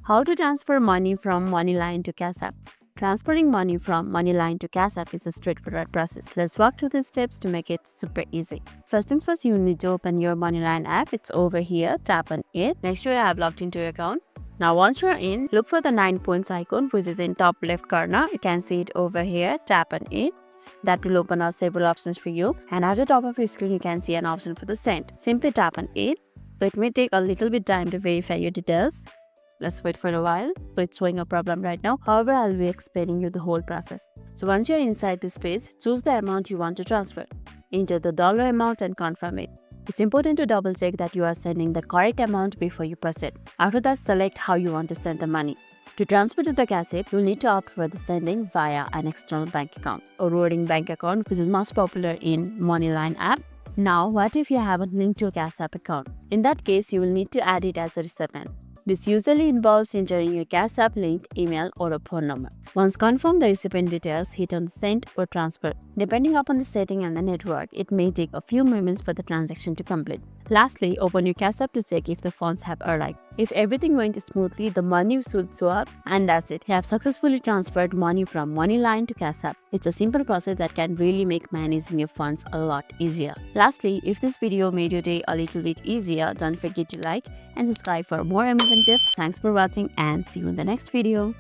How to transfer money from Moneylion to CashApp? Transferring money from Moneylion to CashApp is a straightforward process. Let's walk through these steps to make it super easy. First things first, you need to open your Moneylion app. It's over here. Tap on it. Make sure you have logged into your account. Now once you're in, look for the 9 points icon which is in top left corner. You can see it over here. Tap on it. That will open up several options for you. And at the top of your screen, you can see an option for the send. Simply tap on it. So it may take a little bit time to verify your details. Let's wait for a while. So it's showing a problem right now. However, I'll be explaining you the whole process. So once you're inside this page, choose the amount you want to transfer. Enter the dollar amount and confirm it. It's important to double check that you are sending the correct amount before you proceed. After that, select how you want to send the money. To transfer to the CashApp, you'll need to opt for the sending via an external bank account or routing bank account, which is most popular in Moneylion app. Now, what if you haven't linked your CashApp account? In that case, you will need to add it as a recipient. This usually involves entering your CashApp link, email, or a phone number. Once confirmed the recipient details, hit on send or transfer. Depending upon the setting and the network, it may take a few moments for the transaction to complete. Lastly, open your CashApp to check if the funds have arrived. If everything went smoothly, the money should show up, and that's it. You have successfully transferred money from Moneylion to CashApp. It's a simple process that can really make managing your funds a lot easier. Lastly, if this video made your day a little bit easier, don't forget to like and subscribe for more amazing tips. Thanks for watching and see you in the next video.